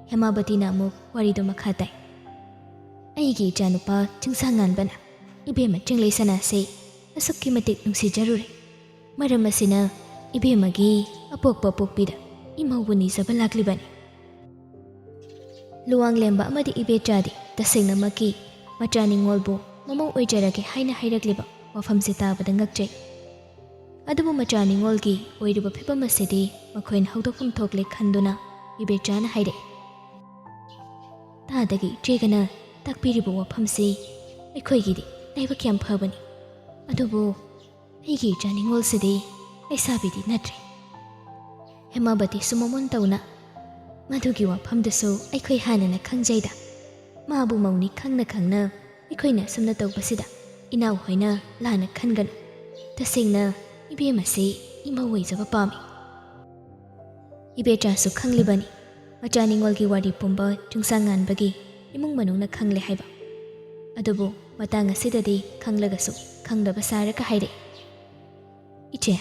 ꯍꯦꯃꯥꯕꯇꯤꯅ ꯑꯃꯨꯛ ꯋꯥꯔꯤꯗꯨ ꯃꯈꯥ ꯇꯥꯏ, ꯑꯩꯒꯤ ꯏꯆꯥꯅꯨꯄꯥ ꯆꯤꯡꯁꯥꯡ ꯉꯥꯟꯕꯅ ꯏꯕꯦꯝꯃ ꯆꯤꯡꯂꯩ ꯁꯅꯥꯁꯦ ꯑꯁꯨꯛꯀꯤ ꯃꯇꯤꯛ ꯅꯨꯡꯁꯤꯖꯔꯨꯔꯦ꯫ ꯃꯔꯝ ꯑꯁꯤꯅ ꯏꯕꯦꯝꯃꯒꯤ ꯑꯄꯣꯛꯄ ꯄꯣꯛꯄꯤꯗ ꯏꯃꯧꯕꯨ ꯅꯤꯖꯕ ꯂꯥꯛꯂꯤꯕꯅꯤ꯫ ꯂꯨꯋꯥꯡ ꯂꯦꯝꯕ ꯑꯃꯗꯤ ꯏꯕꯦꯆꯥꯗꯤ ꯇꯁꯦꯡꯅꯃꯛꯀꯤ ꯃꯆꯥ ꯅꯤꯡꯉꯣꯜꯕꯨ ꯃꯃꯧ ꯑꯣꯏꯖꯔꯒꯦ ꯍꯥꯏꯅ ꯍꯥꯏꯔꯛꯂꯤꯕ ꯋꯥꯐꯝꯁꯦ ꯇꯥꯕꯗ ꯉꯛꯆꯩ꯫ ꯑꯗꯨꯕꯨ ꯃꯆꯥ ꯅꯤꯡꯉꯣꯜꯒꯤ ꯑꯣꯏꯔꯤꯕ ꯐꯤꯕꯝ ꯑꯁꯤꯗꯤ ꯃꯈꯣꯏꯅ ꯍꯧꯗꯣꯛꯐꯝ ꯊꯣꯛꯂꯦ ꯈꯟꯗꯨꯅ ꯏꯕꯦꯆꯥꯅ ꯍꯥꯏꯔꯛꯏ, ꯇꯥꯗꯒꯤ ꯏꯆꯦꯒꯅ ꯇꯥꯛꯄꯤꯔꯤꯕ ꯋꯥꯐꯝꯁꯤ ꯑꯩꯈꯣꯏꯒꯤꯗꯤ ꯂꯥꯏꯕꯛ ꯌꯥꯝ ꯐꯕꯅꯤ꯫ ꯑꯗꯨꯕꯨ ꯑꯩꯒꯤ ꯏꯆꯥ ꯅꯤꯡꯉꯣꯜꯁꯤꯗꯤ ꯂꯩꯁꯥꯕꯤꯗꯤ ꯅꯠꯇ꯭ꯔꯦ꯫ ꯍꯦꯃꯥꯕꯇꯤꯁꯨ ꯃꯃꯣꯟ ꯇꯧꯅ, ꯃꯗꯨꯒꯤ ꯋꯥꯐꯝꯗꯨꯁꯨ ꯑꯩꯈꯣꯏ ꯍꯥꯟꯅꯅ ꯈꯪꯖꯩꯗ, ꯃꯥꯕꯨ ꯃꯧꯅꯤ ꯈꯪꯅ ꯑꯩꯈꯣꯏꯅ ꯑꯁꯨꯝꯅ ꯇꯧꯕꯁꯤꯗ ꯏꯅꯥꯎ ꯍꯣꯏꯅ ꯂꯥꯟꯅ ꯈꯟꯒꯅꯨ꯫ ꯇꯁꯦꯡꯅ ꯏꯕꯦꯝꯃꯁꯤ ꯏꯃꯧ ꯑꯣꯏꯖꯕ ꯄꯥꯝꯃꯤ꯫ ꯏꯕꯦꯆꯥꯁꯨ ꯈꯪꯂꯤꯕꯅꯤ ꯃꯆꯥ ꯅꯤꯡꯉꯣꯜꯒꯤ ꯋꯥꯔꯤ ꯄꯨꯝꯕ ꯆꯤꯡꯁꯥꯡ ꯉꯥꯟꯕꯒꯤ ꯏꯃꯨꯡ ꯃꯅꯨꯡꯅ ꯈꯪꯂꯦ ꯍꯥꯏꯕ꯫ ꯑꯗꯨꯕꯨ ꯃꯇꯥꯡ ꯑꯁꯤꯗꯗꯤ ꯈꯪꯂꯒꯁꯨ ꯈꯪꯗꯕ ꯁꯥꯔꯒ ꯍꯥꯏꯔꯛꯏ, ꯏꯆꯦ,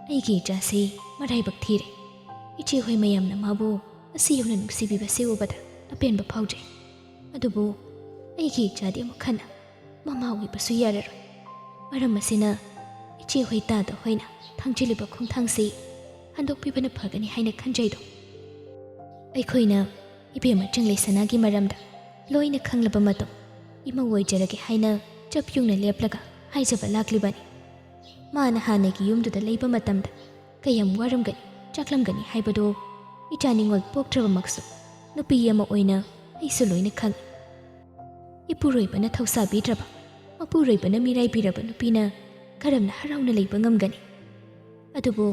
ꯑꯩꯒꯤ ꯏꯆꯥꯁꯤ ꯃꯔꯥꯏꯕꯛ ꯊꯤꯔꯦ꯫ ꯏꯆꯦ ꯍꯣꯏ ꯃꯌꯥꯝꯅ ꯃꯥꯕꯨ ꯑꯁꯤ ꯌꯧꯅ ꯅꯨꯡꯁꯤꯕꯤꯕꯁꯤ ꯎꯕꯗ ꯑꯄꯦꯟꯕ ꯐꯥꯎꯖꯩ꯫ ꯑꯗꯨꯕꯨ ꯑꯩꯒꯤ ꯏꯆꯥꯗꯤ ꯑꯃꯨꯛ ꯍꯟꯅ ꯃꯃꯥ ꯑꯣꯏꯕꯁꯨ ꯌꯥꯔꯔꯣꯏ꯫ ꯃꯔꯝ ꯑꯁꯤꯅ ꯏꯆꯦ ꯍꯣꯏ ꯇꯥꯗ ꯍꯣꯏꯅ ꯊꯥꯡꯖꯤꯜꯂꯤꯕ ꯈꯣꯡꯊꯥꯡꯁꯤ ꯍꯟꯗꯣꯛꯄꯤꯕꯅ ꯐꯒꯅꯤ ꯍꯥꯏꯅ ꯈꯟꯖꯩꯗꯣ꯫ ꯑꯩꯈꯣꯏꯅ ꯏꯕꯦꯝꯃ ꯆꯤꯡꯂꯩ ꯁꯅꯥꯒꯤ ꯃꯔꯝꯗ ꯂꯣꯏꯅ ꯈꯪꯂꯕ ꯃꯇꯨꯡ ꯏꯃꯧ ꯑꯣꯏꯖꯔꯒꯦ ꯍꯥꯏꯅ ꯆꯞ ꯌꯨꯡꯅ ꯂꯦꯞꯂꯒ ꯍꯥꯏꯖꯕ ꯂꯥꯛꯂꯤꯕꯅꯤ꯫ ꯃꯥꯅ ꯍꯥꯟꯅꯒꯤ ꯌꯨꯝꯗꯨꯗ ꯂꯩꯕ ꯃꯇꯝꯗ ꯀꯌꯥꯝ ꯋꯥꯔꯝꯒꯅꯤ ꯆꯥꯛꯂꯝꯒꯅꯤ ꯍꯥꯏꯕꯗꯣ ꯏꯆꯥ ꯅꯤꯡꯉꯣꯜ ꯄꯣꯛꯇ꯭ꯔꯕꯃꯛꯁꯨ ꯅꯨꯄꯤ ꯑꯃ ꯑꯣꯏꯅ ꯑꯩꯁꯨ ꯂꯣꯏꯅ ꯈꯪꯉꯤ꯫ ꯏꯄꯨꯔꯣꯏꯕꯅ ꯊꯧꯁꯥꯕꯤꯗ꯭ꯔꯕ, ꯃꯄꯨꯔꯣꯏꯕꯅ ꯃꯤꯔꯥꯏꯕꯤꯔꯕ ꯅꯨꯄꯤꯅ ꯀꯔꯝꯅ ꯍꯔꯥꯎꯅ ꯂꯩꯕ ꯉꯝꯒꯅꯤ? ꯑꯗꯨꯕꯨ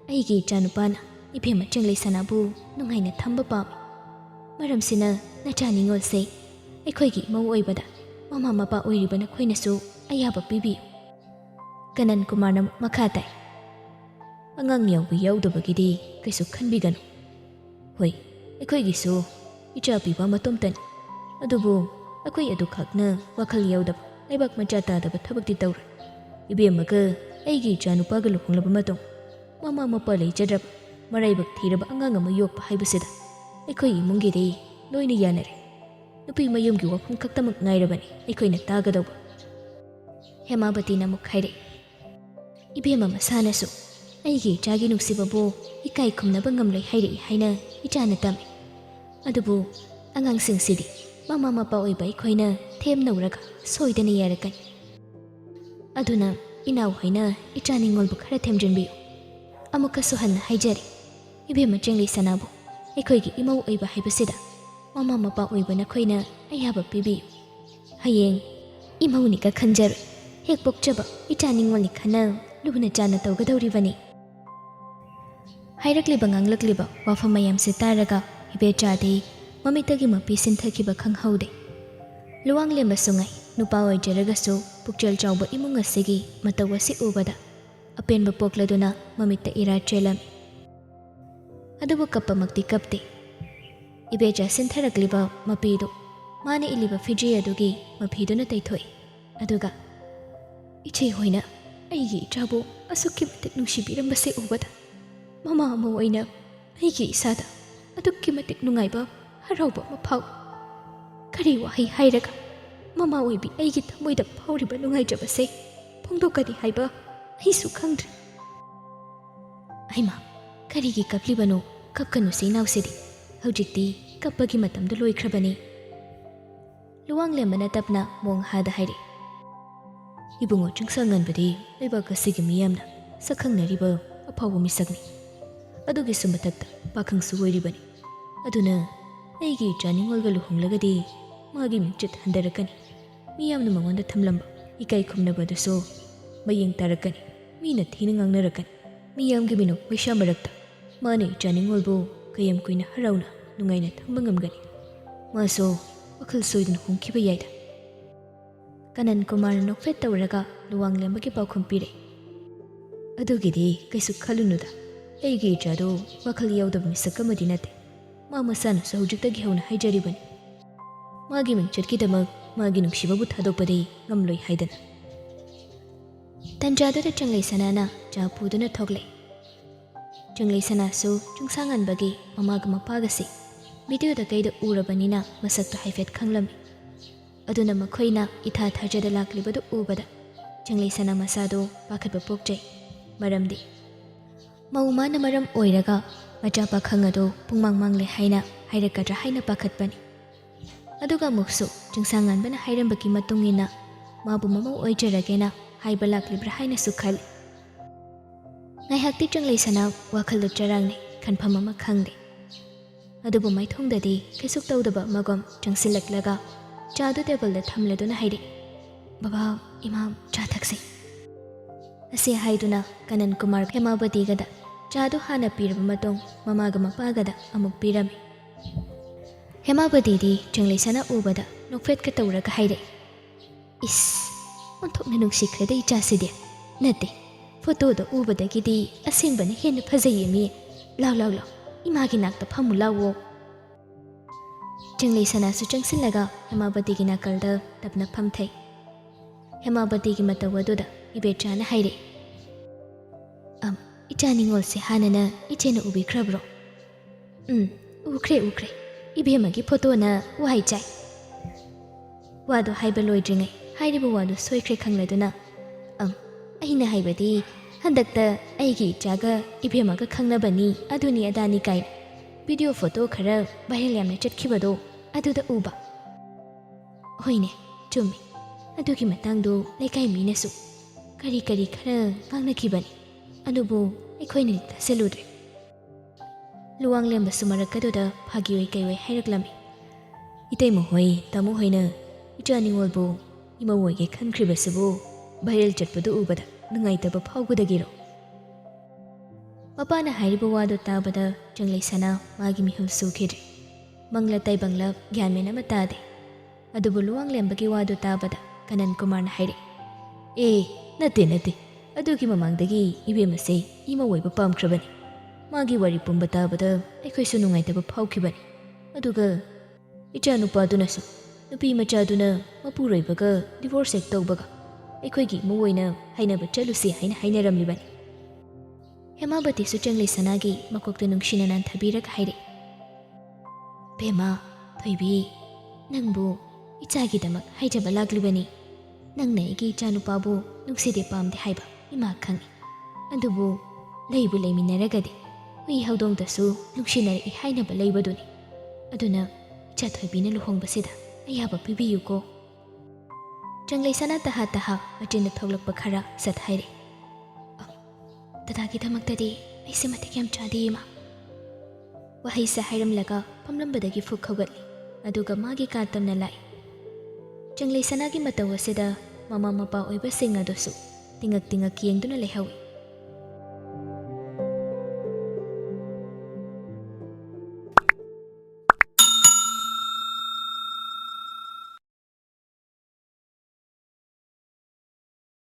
ꯑꯩꯒꯤ ꯏꯆꯥꯅꯨꯄꯥꯅ ꯏꯕꯦꯝꯃ ꯆꯦꯡꯂꯩꯁꯅꯥꯕꯨ ꯅꯨꯡꯉꯥꯏꯅ ꯊꯝꯕ ꯄꯥꯝꯃꯤ꯫ ꯃꯔꯝꯁꯤꯅ ꯅꯆꯥ ꯅꯤꯡꯉꯣꯜꯁꯦ ꯑꯩꯈꯣꯏꯒꯤ ꯏꯃꯧ ꯑꯣꯏꯕꯗ ꯃꯃꯥ ꯃꯄꯥ ꯑꯣꯏꯔꯤꯕ ꯅꯈꯣꯏꯅꯁꯨ ꯑꯌꯥꯕ ꯄꯤꯕꯤꯌꯨ꯫ ꯀꯅꯟ ꯀꯨꯃꯥꯔꯅ ꯃꯈꯥ ꯇꯥꯏ꯫ ꯑꯉꯥꯡ ꯌꯥꯎꯕ ꯌꯥꯎꯗꯕꯒꯤꯗꯤ ꯀꯩꯁꯨ ꯈꯟꯕꯤꯒꯅꯨ꯫ ꯍꯣꯏ, ꯑꯩꯈꯣꯏꯒꯤꯁꯨ ꯏꯆꯥ ꯄꯤꯕ ꯃꯇꯣꯝꯇꯅꯤ꯫ ꯑꯗꯨꯕꯨ ꯑꯩꯈꯣꯏ ꯑꯗꯨꯈꯛꯅ ꯋꯥꯈꯜ ꯌꯥꯎꯗꯕ, ꯂꯩꯕꯥꯛ ꯃꯆꯥ ꯇꯥꯗꯕ ꯊꯕꯛꯇꯤ ꯇꯧꯔꯣꯏ꯫ ꯏꯕꯦꯝꯃꯒ ꯑꯩꯒꯤ ꯏꯆꯥꯅꯨꯄꯥꯒ ꯂꯨꯍꯣꯡꯂꯕ ꯃꯇꯨꯡ ꯃꯃꯥ ꯃꯄꯥ ꯂꯩꯖꯗ꯭ꯔꯕ, ꯃꯔꯥꯏꯕꯛ ꯊꯤꯔꯕ ꯑꯉꯥꯡ ꯑꯃ ꯌꯣꯛꯄ ꯍꯥꯏꯕꯁꯤꯗ ꯑꯩꯈꯣꯏ ꯏꯃꯨꯡꯒꯤꯗꯤ ꯂꯣꯏꯅ ꯌꯥꯅꯔꯦ꯫ ꯅꯨꯄꯤ ꯃꯌꯨꯝꯒꯤ ꯋꯥꯐꯝ ꯈꯛꯇꯃꯛ ꯉꯥꯏꯔꯕꯅꯤ ꯑꯩꯈꯣꯏꯅ ꯇꯥꯒꯗꯧꯕ꯫ ꯍꯦꯃꯥꯕꯇꯤꯅ ꯑꯃꯨꯛ ꯍꯥꯏꯔꯛꯏ꯫ ꯏꯕꯦꯝꯃ ꯃꯁꯥꯅꯁꯨ ꯑꯩꯒꯤ ꯏꯆꯥꯒꯤ ꯅꯨꯡꯁꯤꯕꯕꯨ ꯏꯀꯥꯏ ꯈꯨꯝꯅꯕ ꯉꯝꯂꯣꯏ ꯍꯥꯏꯔꯛꯏ ꯍꯥꯏꯅ ꯏꯆꯥꯅ ꯇꯝꯃꯤ꯫ ꯑꯗꯨꯕꯨ ꯑꯉꯥꯡꯁꯤꯡꯁꯤꯗꯤ ꯃꯃꯥ ꯃꯄꯥ ꯑꯣꯏꯕ ꯑꯩꯈꯣꯏꯅ ꯊꯦꯝꯅꯧꯔꯒ ꯁꯣꯏꯗꯅ ꯌꯥꯔꯛꯀꯅꯤ꯫ ꯑꯗꯨꯅ ꯏꯅꯥꯎ ꯍꯣꯏꯅ ꯏꯆꯥ ꯅꯤꯡꯉꯣꯜꯕꯨ ꯈꯔ ꯊꯦꯝꯖꯤꯟꯕꯤꯌꯨ꯫ ꯑꯃꯨꯛꯀꯁꯨ ꯍꯟꯅ ꯍꯥꯏꯖꯔꯤ, ꯏꯕꯦꯝꯃ ꯆꯦꯡꯂꯩꯁꯅꯥꯕꯨ ꯑꯩꯈꯣꯏꯒꯤ ꯏꯃꯧ ꯑꯣꯏꯕ ꯍꯥꯏꯕꯁꯤꯗ ꯃꯃꯥ ꯃꯄꯥ ꯑꯣꯏꯕ ꯅꯈꯣꯏꯅ ꯑꯌꯥꯕ ꯄꯤꯕꯤꯌꯨ꯫ ꯍꯌꯦꯡ ꯏꯃꯧꯅꯤꯒ ꯈꯟꯖꯔꯣꯏ, ꯍꯦꯛ ꯄꯣꯛꯆꯕ ꯏꯆꯥ ꯅꯤꯡꯉꯣꯜꯅꯤ ꯈꯟꯅ ꯂꯨꯅ ꯆꯥꯟꯅ ꯇꯧꯒꯗꯧꯔꯤꯕꯅꯤ꯫ ꯍꯥꯏꯔꯛꯂꯤꯕ ꯉꯥꯡꯂꯛꯂꯤꯕ ꯋꯥꯐꯝ ꯃꯌꯥꯝꯁꯦ ꯇꯥꯔꯒ ꯏꯕꯦꯆꯥꯗꯤ ꯃꯃꯤꯠꯇꯒꯤ ꯃꯄꯤ ꯁꯤꯟꯊꯈꯤꯕ ꯈꯪꯍꯧꯗꯦ꯫ ꯂꯨꯋꯥꯡꯂꯦꯝꯕꯁꯨ ꯉꯥꯏ, ꯅꯨꯄꯥ ꯑꯣꯏꯖꯔꯒꯁꯨ ꯄꯨꯛꯆꯦꯜ ꯆꯥꯎꯕ ꯏꯃꯨꯡ ꯑꯁꯤꯒꯤ ꯃꯇꯧ ꯑꯁꯤ ꯎꯕꯗ ꯑꯄꯦꯟꯕ ꯄꯣꯛꯂꯗꯨꯅ ꯃꯃꯤꯠꯇ ꯏꯔꯥ ꯆꯦꯜꯂꯝꯃꯤ꯫ ꯑꯗꯨꯕꯨ ꯀꯞꯄꯃꯛꯇꯤ ꯀꯞꯇꯦ꯫ ꯏꯕꯦꯆꯥ ꯁꯤꯟꯊꯔꯛꯂꯤꯕ ꯃꯄꯤꯗꯨ ꯃꯥꯅ ꯏꯜꯂꯤꯕ ꯐꯤꯖꯤ ꯑꯗꯨꯒꯤ ꯃꯐꯤꯗꯨꯅ ꯇꯩꯊꯣꯛꯏ꯫ ꯑꯗꯨꯒ ꯏꯆꯦ ꯍꯣꯏꯅ ꯑꯩꯒꯤ ꯏꯆꯥꯕꯨ ꯑꯁꯨꯛꯀꯤ ꯃꯇꯤꯛ ꯅꯨꯡꯁꯤꯕꯤꯔꯝꯕꯁꯦ ꯎꯕꯗ ꯃꯃꯥ ꯑꯃ ꯑꯣꯏꯅ ꯑꯩꯒꯤ ꯏꯁꯥꯗ ꯑꯗꯨꯛꯀꯤ ꯃꯇꯤꯛ ꯅꯨꯡꯉꯥꯏꯕ, ꯍꯔꯥꯎꯕ ꯑꯃ ꯐꯥꯎꯏ꯫ ꯀꯔꯤ ꯋꯥꯍꯩ ꯍꯥꯏꯔꯒ ꯃꯃꯥ ꯑꯣꯏꯕꯤ ꯑꯩꯒꯤ ꯊꯃꯣꯏꯗ ꯐꯥꯎꯔꯤꯕ ꯅꯨꯡꯉꯥꯏꯖꯕꯁꯦ ꯐꯣꯡꯗꯣꯛꯀꯅꯤ ꯍꯥꯏꯕ ꯑꯩꯁꯨ ꯈꯪꯗ꯭ꯔꯦ꯫ ꯑꯩꯃꯥ, ꯀꯔꯤꯒꯤ ꯀꯞꯂꯤꯕꯅꯣ? ꯀꯞꯀꯅꯨꯁꯤ ꯏꯅꯥꯎꯁꯤꯗꯤ, ꯍꯧꯖꯤꯛꯇꯤ ꯀꯞꯄꯒꯤ ꯃꯇꯝꯗꯨ ꯂꯣꯏꯈ꯭ꯔꯕꯅꯤ꯫ ꯂꯨꯋꯥꯡꯂꯦꯝꯕꯅ ꯇꯞꯅ ꯃꯣꯡꯍꯥꯗ ꯍꯥꯏꯔꯛꯏ꯫ ꯏꯕꯨꯡꯉꯣ ꯆꯤꯡꯁꯥꯡꯉꯟꯕꯗꯤ ꯂꯩꯕꯥꯛ ꯑꯁꯤꯒꯤ ꯃꯤꯌꯥꯝꯅ ꯁꯛꯈꯪꯅꯔꯤꯕ ꯑꯐꯥꯎꯕ ꯃꯤꯁꯛꯅꯤ꯫ ꯑꯗꯨꯒꯤꯁꯨ ꯃꯊꯛꯇ ꯄꯥꯈꯪꯁꯨ ꯑꯣꯏꯔꯤꯕꯅꯤ꯫ ꯑꯗꯨꯅ ꯑꯩꯒꯤ ꯏꯆꯥ ꯅꯤꯡꯉꯣꯜꯒ ꯂꯨꯍꯣꯡꯂꯒꯗꯤ ꯃꯥꯒꯤ ꯃꯤꯡꯆꯠ ꯍꯟꯊꯔꯛꯀꯅꯤ꯫ ꯃꯤꯌꯥꯝꯅ ꯃꯉꯣꯟꯗ ꯊꯝꯂꯝꯕ ꯏꯀꯥꯏ ꯈꯨꯝꯅꯕꯗꯨꯁꯨ ꯃꯌꯦꯡ ꯇꯥꯔꯛꯀꯅꯤ꯫ ꯃꯤꯅ ꯊꯤꯅ ꯉꯥꯡꯅꯔꯛꯀꯅꯤ꯫ ꯃꯤꯌꯥꯝꯒꯤ ꯃꯤꯅꯣꯛ ꯃꯩꯁꯥ ꯃꯔꯛꯇ ꯃꯥꯅ ꯏꯆꯥ ꯅꯤꯡꯉꯣꯜꯕꯨ ꯀꯌꯥꯝ ꯀꯨꯏꯅ ꯍꯔꯥꯎꯅ ꯅꯨꯡꯉꯥꯏꯅ ꯊꯝꯕ ꯉꯝꯒꯅꯤ? ꯃꯥꯁꯨ ꯋꯥꯈꯜ ꯁꯣꯏꯗꯅ ꯍꯣꯡꯈꯤꯕ ꯌꯥꯏꯗ꯫ ꯀꯅꯟ ꯀꯨꯃꯥꯔꯅ ꯅꯣꯛꯐꯦꯠ ꯇꯧꯔꯒ ꯂꯨꯋꯥꯡꯂꯦꯝꯕꯒꯤ ꯄꯥꯎꯈꯨꯝ ꯄꯤꯔꯛꯏ꯫ ꯑꯗꯨꯒꯤꯗꯤ ꯀꯩꯁꯨ ꯈꯜꯂꯨꯅꯨꯗ, ꯑꯩꯒꯤ ꯏꯆꯥꯗꯣ ꯋꯥꯈꯜ ꯌꯥꯎꯗꯕ ꯃꯤꯁꯛ ꯑꯃꯗꯤ ꯅꯠꯇꯦ꯫ ꯃꯥ ꯃꯁꯥꯅꯁꯨ ꯍꯧꯖꯤꯛꯇꯒꯤ ꯍꯧꯅ ꯍꯥꯏꯖꯔꯤꯕꯅꯤ, ꯃꯥꯒꯤ ꯃꯤꯡꯆꯠꯀꯤꯗꯃꯛ ꯃꯥꯒꯤ ꯅꯨꯡꯁꯤꯕꯕꯨ ꯊꯥꯗꯣꯛꯄꯗꯤ ꯉꯝꯂꯣꯏ ꯍꯥꯏꯗꯅ꯫ ꯇꯟꯖꯥꯗꯨꯗ ꯆꯦꯡꯂꯩꯁꯅꯥꯅ ꯆꯥ ꯄꯨꯗꯨꯅ ꯊꯣꯛꯂꯛꯏ꯫ ꯆꯦꯡꯂꯩꯁꯅꯥꯁꯨ ꯆꯤꯡꯁꯥꯡꯉꯟꯕꯒꯤ ꯃꯃꯥꯒ ꯃꯄꯥꯒꯁꯤ ꯚꯤꯗꯤꯑꯣꯗ ꯀꯩꯗ ꯎꯔꯕꯅꯤꯅ ꯃꯁꯛꯇꯣ ꯍꯥꯏꯐꯦꯠ ꯈꯪꯂꯝꯃꯤ꯫ ꯑꯗꯨꯅ ꯃꯈꯣꯏꯅ ꯏꯊꯥ ꯊꯥꯖꯗ ꯂꯥꯛꯂꯤꯕꯗꯨ ꯎꯕꯗ ꯆꯦꯡꯂꯩꯁꯅꯥ ꯃꯁꯥꯗꯣ ꯄꯥꯈꯠꯄ ꯄꯣꯛꯆꯩ꯫ ꯃꯔꯝꯗꯤ ꯃꯧ ꯃꯥꯅ ꯃꯔꯝ ꯑꯣꯏꯔꯒ ꯃꯆꯥ ꯄꯥꯈꯪ ꯑꯗꯨ ꯄꯨꯡꯃꯥꯡ ꯃꯥꯡꯂꯦ ꯍꯥꯏꯅ ꯍꯥꯏꯔꯛꯀꯗ꯭ꯔꯥ ꯍꯥꯏꯅ ꯄꯥꯈꯠꯄꯅꯤ꯫ ꯑꯗꯨꯒ ꯑꯃꯨꯛꯁꯨ ꯆꯤꯡꯁꯥꯡꯉꯟꯕꯅ ꯍꯥꯏꯔꯝꯕꯒꯤ ꯃꯇꯨꯡ ꯏꯟꯅ ꯃꯥꯕꯨ ꯃꯃꯧ ꯑꯣꯏꯖꯔꯒꯦꯅ ꯍꯥꯏꯕ ꯂꯥꯛꯂꯤꯕ꯭ꯔꯥ ꯍꯥꯏꯅꯁꯨ ꯈꯜꯂꯤ꯫ ꯉꯥꯏꯍꯥꯛꯇꯤ ꯆꯦꯡꯂꯩꯁꯅꯥ ꯋꯥꯈꯜꯗꯨ ꯆꯔꯥꯡꯅꯩ, ꯈꯟꯐꯝ ꯑꯃ ꯈꯪꯗꯦ꯫ ꯑꯗꯨꯕꯨ ꯃꯥꯏꯊꯣꯡꯗꯗꯤ ꯀꯩꯁꯨ ꯇꯧꯗꯕ ꯑꯃꯒꯨꯝ ꯆꯪꯁꯤꯜꯂꯛꯂꯒ ꯆꯥꯗꯨ ꯇꯦꯕꯜꯗ ꯊꯝꯂꯗꯨꯅ ꯍꯥꯏꯔꯛꯏ꯫ ꯕꯕꯥ, ꯏꯃꯥ, ꯆꯥ ꯊꯛꯁꯤ꯫ ꯑꯁꯤ ꯍꯥꯏꯗꯨꯅ ꯀꯅꯟ ꯀꯨꯃꯥꯔ ꯍꯦꯃꯥꯕꯇꯤꯒꯗ ꯆꯥꯗꯨ ꯍꯥꯟꯅ ꯄꯤꯔꯕ ꯃꯇꯨꯡ ꯃꯃꯥꯒ ꯃꯄꯥꯒꯗ ꯑꯃꯨꯛ ꯄꯤꯔꯝꯃꯤ꯫ ꯍꯦꯃꯥꯕꯇꯤꯗꯤ ꯆꯦꯡꯂꯩꯁꯅꯥ ꯎꯕꯗ ꯅꯣꯛꯐꯦꯠꯀ ꯇꯧꯔꯒ ꯍꯥꯏꯔꯛꯏ꯫ ꯏꯁ, ꯑꯣꯟꯊꯣꯛꯅ ꯅꯨꯡꯁꯤꯈ꯭ꯔꯦꯗ ꯏꯆꯥꯁꯤꯗꯤ꯫ ꯅꯠꯇꯦ, ꯐꯣꯇꯣꯗ ꯎꯕꯗꯒꯤꯗꯤ ꯑꯁꯦꯡꯕꯅ ꯍꯦꯟꯅ ꯐꯖꯩꯌꯦ ꯃꯤ꯫ ꯂꯥꯎ ꯂꯥꯎ ꯂꯥꯎ, ꯏꯃꯥꯒꯤ ꯅꯥꯛꯇ ꯐꯝꯃꯨ ꯂꯥꯎꯋꯣ꯫ ꯆꯦꯡꯂꯩꯁꯅꯥꯁꯨ ꯆꯪꯁꯤꯜꯂꯒ ꯍꯦꯃꯥꯕꯇꯤꯒꯤ ꯅꯥꯀꯜꯗ ꯇꯞꯅ ꯐꯝꯊꯩ꯫ ꯍꯦꯃꯥꯕꯇꯤꯒꯤ ꯃꯇꯧ ꯑꯗꯨꯗ ꯏꯕꯦꯆꯥꯅ ꯍꯥꯏꯔꯛꯏ꯫ ꯏꯆꯥ ꯅꯤꯡꯉꯣꯜꯁꯦ ꯍꯥꯟꯅꯅ ꯏꯆꯦꯅ ꯎꯕꯤꯈ꯭ꯔꯕ꯭ꯔꯣ? ꯎꯈ꯭ꯔꯦ꯫ ꯏꯕꯦꯝꯃꯒꯤ ꯐꯣꯇꯣꯅ ꯋꯥꯏ ꯆꯥꯏ꯫ ꯋꯥꯗꯣ ꯍꯥꯏꯕ ꯂꯣꯏꯗ꯭ꯔꯤꯉꯩ ꯍꯥꯏꯔꯤꯕ ꯋꯥꯗꯨ ꯁꯣꯏꯈ꯭ꯔꯦ ꯈꯪꯂꯗꯨꯅ ꯑꯩꯅ ꯍꯥꯏꯕꯗꯤ ꯍꯟꯗꯛꯇ ꯑꯩꯒꯤ ꯏꯆꯥꯒ ꯏꯕꯦꯝꯃꯒ ꯈꯪꯅꯕꯅꯤ, ꯑꯗꯨꯅꯤ ꯑꯗꯥꯅꯤ ꯀꯥꯏꯅ ꯚꯤꯗꯤꯑꯣ ꯐꯣꯇꯣ ꯈꯔ ꯚꯥꯏꯔꯦꯜ ꯌꯥꯝꯅ ꯆꯠꯈꯤꯕꯗꯣ ꯑꯗꯨꯗ ꯎꯕ꯫ ꯍꯣꯏꯅꯦ, ꯆꯨꯝꯃꯤ꯫ ꯑꯗꯨꯒꯤ ꯃꯇꯥꯡꯗꯣ ꯂꯩꯀꯥꯏ ꯃꯤꯅꯁꯨ ꯀꯔꯤ ꯈꯔ ꯉꯥꯡꯅꯈꯤꯕꯅꯤ ꯑꯗꯨꯕꯨ ꯑꯩꯈꯣꯏꯅ ꯇꯥꯁꯤꯜꯂꯨꯗ꯭ꯔꯦ ꯂꯨꯋꯥꯡꯂꯦꯝꯕꯁꯨ ꯃꯔꯛꯀꯗꯨꯗ ꯐꯥꯒꯤ ꯑꯣꯏ ꯀꯩ ꯑꯣꯏ ꯍꯥꯏꯔꯛꯂꯝꯃꯤ ꯏꯇꯩꯃ ꯍꯣꯏ ꯇꯥꯃꯣ ꯍꯣꯏꯅ ꯏꯆꯥ ꯅꯤꯡꯉꯣꯜꯕꯨ ꯏꯃꯧ ꯑꯣꯏꯒꯦ ꯈꯟꯈ꯭ꯔꯤꯕꯁꯤꯕꯨ ꯚꯥꯏꯔꯦꯜ ꯆꯠꯄꯗꯨ ꯎꯕꯗ ꯅꯨꯡꯉꯥꯏꯇꯕ ꯐꯥꯎꯕꯗꯒꯤꯔꯣ ꯃꯄꯥꯅ ꯍꯥꯏꯔꯤꯕ ꯋꯥꯗꯨ ꯇꯥꯕꯗ ꯆꯪꯂꯩꯁꯅꯥ ꯃꯥꯒꯤ ꯃꯤꯍꯨꯜ ꯁꯨꯈꯤꯗ꯭ꯔꯦ ꯃꯪꯂ ꯇꯥꯏꯕꯪꯂ ꯒ꯭ꯌꯥꯟ ꯃꯦꯟ ꯑꯃ ꯇꯥꯗꯦ ꯑꯗꯨꯕꯨ ꯂꯨꯋꯥꯡꯂꯦꯝꯕꯒꯤ ꯋꯥꯗꯨ ꯇꯥꯕꯗ ꯀꯅꯟ ꯀꯨꯃꯥꯔꯅ ꯍꯥꯏꯔꯛꯏ ꯅꯠꯇꯦ ꯑꯗꯨꯒꯤ ꯃꯃꯥꯡꯗꯒꯤ ꯏꯕꯦꯝꯃꯁꯦ ꯏꯃꯧ ꯑꯣꯏꯕ ꯄꯥꯝꯈ꯭ꯔꯕꯅꯤ ꯃꯥꯒꯤ ꯋꯥꯔꯤ ꯄꯨꯝꯕ ꯇꯥꯕꯗ ꯑꯩꯈꯣꯏꯁꯨ ꯅꯨꯡꯉꯥꯏꯇꯕ ꯐꯥꯎꯈꯤꯕꯅꯤ ꯑꯗꯨꯒ ꯏꯆꯥ ꯅꯨꯄꯥꯗꯨꯅꯁꯨ ꯅꯨꯄꯤ ꯃꯆꯥꯗꯨꯅ ꯃꯄꯨꯔꯣꯏꯕꯒ ꯗꯤꯚꯣꯔꯁ ꯍꯦꯛ ꯇꯧꯕꯒ ꯑꯩꯈꯣꯏꯒꯤ ꯏꯃꯨꯡ ꯑꯣꯏꯅ ꯍꯥꯏꯅꯕ ꯆꯠꯂꯨꯁꯤ ꯍꯥꯏꯅ ꯍꯥꯏꯅꯔꯝꯂꯤꯕꯅꯤ ꯍꯦꯃꯥꯕꯇꯤꯁꯨ ꯆꯪꯂꯩꯁꯅꯥꯒꯤ ꯃꯀꯣꯛꯇ ꯅꯨꯡꯁꯤꯅ ꯅꯥꯟꯊꯕꯤꯔꯒ ꯍꯥꯏꯔꯛꯏ ꯕꯦꯝꯃ ꯊꯣꯏꯕꯤ ꯅꯪꯕꯨ ꯏꯆꯥꯒꯤꯗꯃꯛ ꯍꯥꯏꯖꯕ ꯂꯥꯛꯂꯤꯕꯅꯤ ꯅꯪꯅ ꯑꯩꯒꯤ ꯏꯆꯥꯅꯨꯄꯥꯕꯨ ꯅꯨꯡꯁꯤꯗꯦ ꯄꯥꯝꯗꯦ ꯍꯥꯏꯕ ꯏꯃꯥ ꯈꯪꯏ ꯑꯗꯨꯕꯨ ꯂꯩꯕꯨ ꯂꯩꯃꯤꯟꯅꯔꯒꯗꯤ ꯍꯨꯏ ꯍꯧꯗꯣꯡꯇꯁꯨ ꯅꯨꯡꯁꯤꯅꯔꯛꯏ ꯍꯥꯏꯅꯕ ꯂꯩꯕꯗꯨꯅꯤ ꯑꯗꯨꯅ ꯏꯆꯥ ꯊꯣꯏꯕꯤꯅ ꯂꯨꯍꯣꯡꯕꯁꯤꯗ ꯑꯌꯥꯕ ꯄꯤꯕꯤꯌꯨꯀꯣ ꯆꯪꯂꯩꯁꯅꯥ ꯇꯍꯥ ꯃꯆꯤꯟꯗ ꯊꯣꯛꯂꯛꯄ ꯈꯔ ꯁꯠ ꯍꯥꯏꯔꯛꯏ ꯗꯗꯥꯒꯤꯗꯃꯛꯇꯗꯤ ꯑꯩꯁꯦ ꯃꯇꯤꯛ ꯌꯥꯝ ꯆꯥꯗꯦ ꯏꯃꯥ ꯋꯥꯍꯩꯁꯦ ꯍꯥꯏꯔꯝꯂꯒ ꯐꯝꯂꯝꯕꯗꯒꯤ ꯐꯨꯛ ꯍꯧꯒꯠꯂꯤ ꯑꯗꯨꯒ ꯃꯥꯒꯤ ꯀꯥ ꯇꯝꯅ ꯂꯥꯛꯏ ꯆꯪꯂꯩꯁꯅꯥꯒꯤ ꯃꯇꯧ ꯑꯁꯤꯗ ꯃꯃꯥ ꯃꯄꯥ ꯑꯣꯏꯕꯁꯤꯡ ꯑꯗꯨꯁꯨ ꯇꯤꯡꯉꯛ ꯌꯦꯡꯗꯨꯅ ꯂꯩꯍꯧꯏ